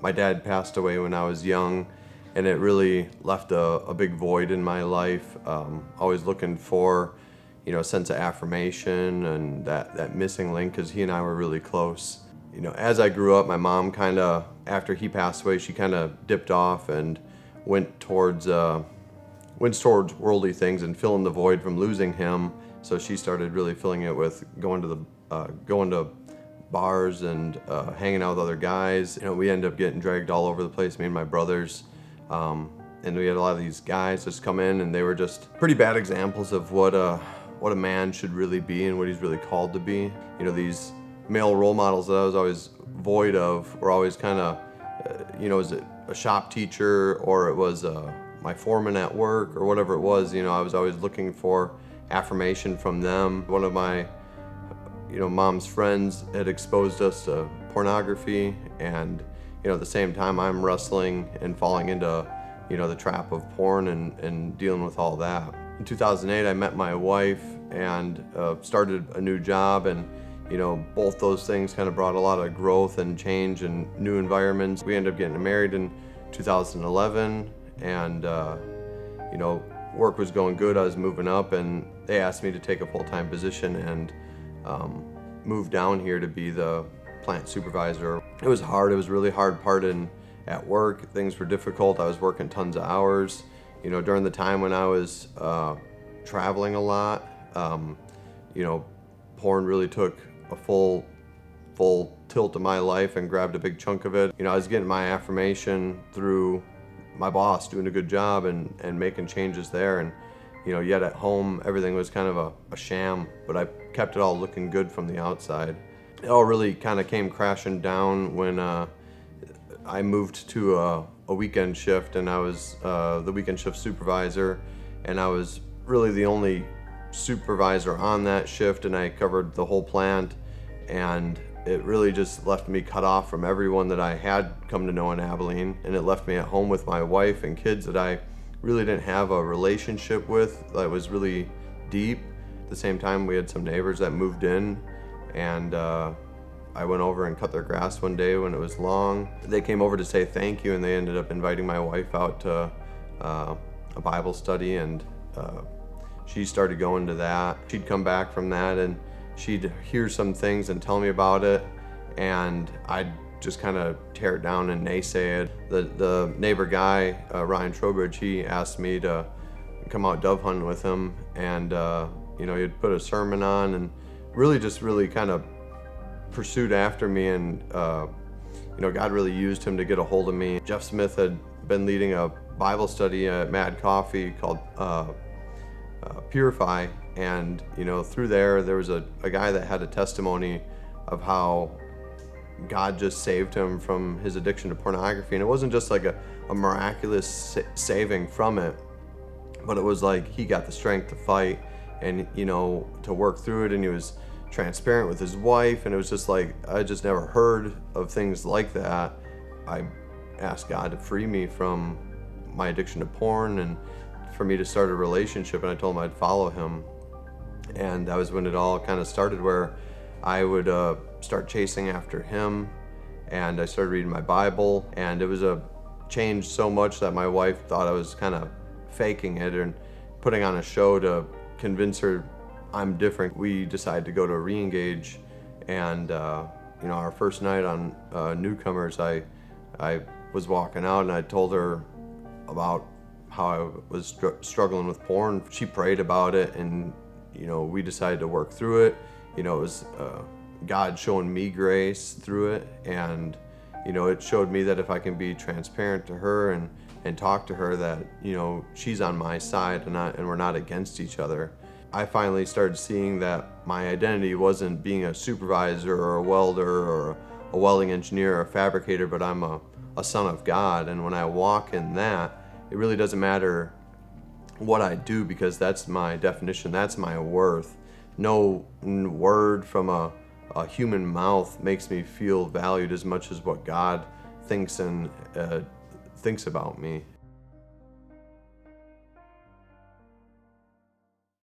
My dad passed away when I was young, and it really left a big void in my life. Always looking for, a sense of affirmation and that missing link, because he and I were really close. As I grew up, my mom after he passed away, she kind of dipped off and went towards worldly things and filling the void from losing him. So she started really filling it with going to bars and hanging out with other guys. We ended up getting dragged all over the place, me and my brothers. And we had a lot of these guys just come in, and they were just pretty bad examples of what a man should really be and what he's really called to be. These male role models that I was always void of were always kind of, was it a shop teacher, or it was my foreman at work, or whatever it was. I was always looking for affirmation from them. One of my mom's friends had exposed us to pornography, and at the same time I'm wrestling and falling into the trap of porn and dealing with all that. In 2008 I met my wife and started a new job, and both those things kind of brought a lot of growth and change and new environments. We ended up getting married in 2011, and work was going good. I was moving up, and they asked me to take a full-time position and moved down here to be the plant supervisor. It was hard. It was really hard part at work. Things were difficult. I was working tons of hours. During the time when I was traveling a lot, porn really took a full tilt of my life and grabbed a big chunk of it. I was getting my affirmation through my boss doing a good job and making changes there, and yet at home everything was kind of a sham, but I kept it all looking good from the outside. It all really kind of came crashing down when I moved to a weekend shift, and I was the weekend shift supervisor, and I was really the only supervisor on that shift, and I covered the whole plant, and it really just left me cut off from everyone that I had come to know in Abilene, and it left me at home with my wife and kids that I really didn't have a relationship with that was really deep. At the same time, we had some neighbors that moved in, and I went over and cut their grass one day when it was long. They came over to say thank you, and they ended up inviting my wife out to a Bible study, and she started going to that. She'd come back from that, and she'd hear some things and tell me about it, and I'd just kind of tear it down and naysay it. The neighbor guy, Ryan Trowbridge, he asked me to come out dove hunting with him, and he'd put a sermon on and really kind of pursued after me, and God really used him to get a hold of me. Jeff Smith had been leading a Bible study at Mad Coffee called Purify, and through there was a guy that had a testimony of how God just saved him from his addiction to pornography, and it wasn't just like a miraculous saving from it, but it was like he got the strength to fight and to work through it, and he was transparent with his wife, and it was just like I just never heard of things like that. I asked God to free me from my addiction to porn and for me to start a relationship, and I told him I'd follow him. And that was when it all kind of started, where I would start chasing after him, and I started reading my Bible, and it was a change so much that my wife thought I was kind of faking it and putting on a show to convince her I'm different. We decided to go to a re-engage, and our first night on Newcomers, I was walking out, and I told her about how I was struggling with porn. She prayed about it, and we decided to work through it. It was God showing me grace through it, and it showed me that if I can be transparent to her and talk to her, that she's on my side and we're not against each other. I finally started seeing that my identity wasn't being a supervisor or a welder or a welding engineer or a fabricator, but I'm a son of God. And when I walk in that, it really doesn't matter what I do, because that's my definition, that's my worth. No word from a human mouth makes me feel valued as much as what God thinks about me.